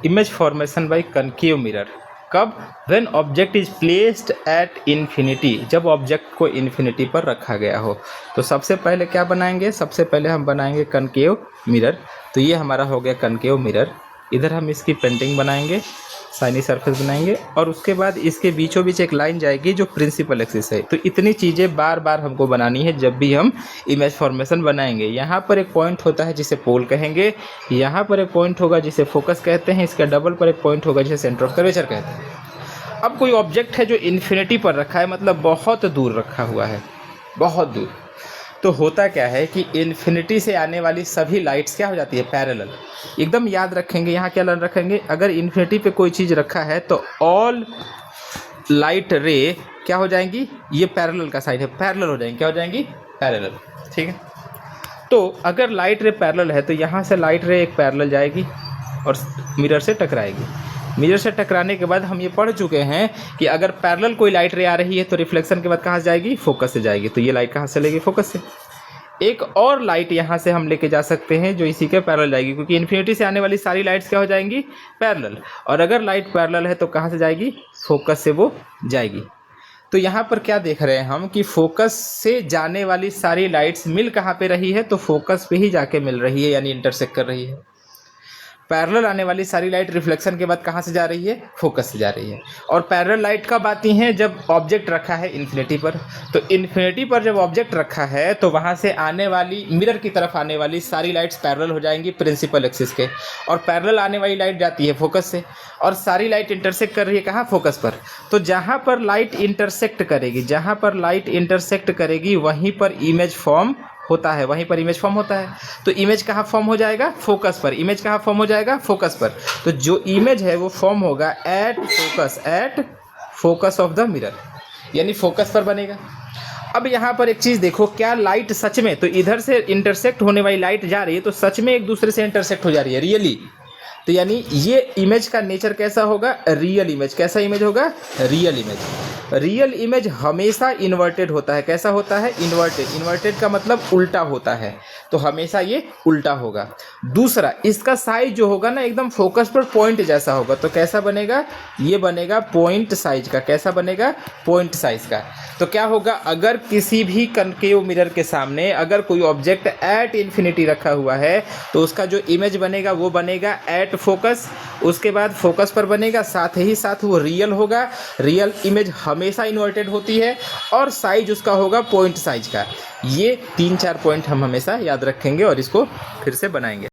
Image formation by concave mirror. कब? When object is placed at infinity, जब object को infinity पर रखा गया हो। तो सबसे पहले क्या बनाएंगे? सबसे पहले हम बनाएंगे कनकेव मिरर। तो ये हमारा हो गया कनकेव मिरर। इधर हम इसकी पेंटिंग बनाएंगे, शाइनी सरफेस बनाएंगे, और उसके बाद इसके बीचों बीच एक लाइन जाएगी जो प्रिंसिपल एक्सिस है। तो इतनी चीज़ें बार बार हमको बनानी है जब भी हम इमेज फॉर्मेशन बनाएंगे। यहाँ पर एक पॉइंट होता है जिसे पोल कहेंगे, यहाँ पर एक पॉइंट होगा जिसे फोकस कहते हैं, इसका डबल पर एक पॉइंट होगा जिसे सेंटर ऑफ कर्वेचर कहते हैं। अब कोई ऑब्जेक्ट है जो इन्फिनिटी पर रखा है, मतलब बहुत दूर रखा हुआ है, बहुत दूर, तो होता क्या है कि इन्फिनिटी से आने वाली सभी लाइट्स क्या हो जाती है? पैरेलल। एकदम याद रखेंगे, यहाँ क्या रखेंगे? अगर इन्फिनिटी पे कोई चीज़ रखा है तो ऑल लाइट रे क्या हो जाएंगी? ये पैरेलल का साइन है, पैरेलल हो जाएंगी। क्या हो जाएंगी? पैरेलल। ठीक है। तो अगर लाइट रे पैरेलल है तो यहाँ से लाइट रे एक पैरेलल जाएगी और मिरर से टकराएगी। मिरर से टकराने के बाद हम ये पढ़ चुके हैं कि अगर पैरेलल कोई लाइट रे आ रही है तो रिफ्लेक्शन के बाद कहाँ से जाएगी? फोकस से जाएगी। तो ये लाइट कहाँ से लेगी? फोकस से। एक और लाइट यहाँ से हम लेके जा सकते हैं जो इसी के पैरेलल जाएगी, क्योंकि इन्फिनिटी से आने वाली सारी लाइट्स क्या हो जाएंगी? पैरेलल। और अगर लाइट पैरेलल है तो कहाँ से जाएगी? फोकस से वो जाएगी। तो यहाँ पर क्या देख रहे हैं हम कि फोकस से जाने वाली सारी लाइट्स मिल कहाँ पे रही है? तो फोकस पे ही जाके मिल रही है, यानी इंटरसेक्ट कर रही है। पैरेलल आने वाली सारी लाइट रिफ्लेक्शन के बाद कहाँ से जा रही है? फोकस से जा रही है। और पैरेलल लाइट कब आती हैं? जब ऑब्जेक्ट रखा है इन्फिनिटी पर। तो इन्फिनिटी पर जब ऑब्जेक्ट रखा है तो वहाँ से आने वाली, मिरर की तरफ आने वाली सारी लाइट्स पैरेलल हो जाएंगी प्रिंसिपल एक्सिस के, और पैरेलल आने वाली लाइट जाती है फोकस से, और सारी लाइट इंटरसेक्ट कर रही है कहाँ? फोकस पर। तो जहाँ पर लाइट इंटरसेक्ट करेगी, जहाँ पर लाइट इंटरसेक्ट करेगी वहीं पर इमेज फॉर्म होता है, वहीं पर इमेज फॉर्म होता है। तो इमेज कहाँ फॉर्म हो जाएगा? फोकस पर। इमेज कहाँ फॉर्म हो जाएगा? फोकस पर। तो जो इमेज है वो फॉर्म होगा at focus of the mirror, यानी फोकस पर बनेगा। अब यहाँ पर एक चीज़ देखो, क्या लाइट सच में, तो इधर से इंटरसेक्ट होने वाली लाइट जा रही है तो सच में एक दूसरे से इंटरसेक्ट हो जा रही है, रियली। तो यानी ये इमेज का नेचर कैसा होगा? Real image. कैसा इमेज होगा? Real image. रियल इमेज हमेशा इन्वर्टेड होता है। कैसा होता है? इन्वर्टेड। इन्वर्टेड का मतलब उल्टा होता है, तो हमेशा ये उल्टा होगा। दूसरा, इसका साइज जो होगा ना एकदम फोकस पर पॉइंट जैसा होगा। तो कैसा बनेगा? ये बनेगा पॉइंट साइज का। कैसा बनेगा? पॉइंट साइज का। तो क्या होगा? अगर किसी भी कनकेव मिरर के सामने अगर कोई ऑब्जेक्ट एट इन्फिनिटी रखा हुआ है तो उसका जो इमेज बनेगा वो बनेगा एट फोकस, उसके बाद फोकस पर बनेगा, साथ ही साथ वो रियल होगा। रियल इमेज हमेशा इन्वर्टेड होती है, और साइज उसका होगा पॉइंट साइज का। ये 3-4 पॉइंट हम हमेशा याद रखेंगे और इसको फिर से बनाएंगे।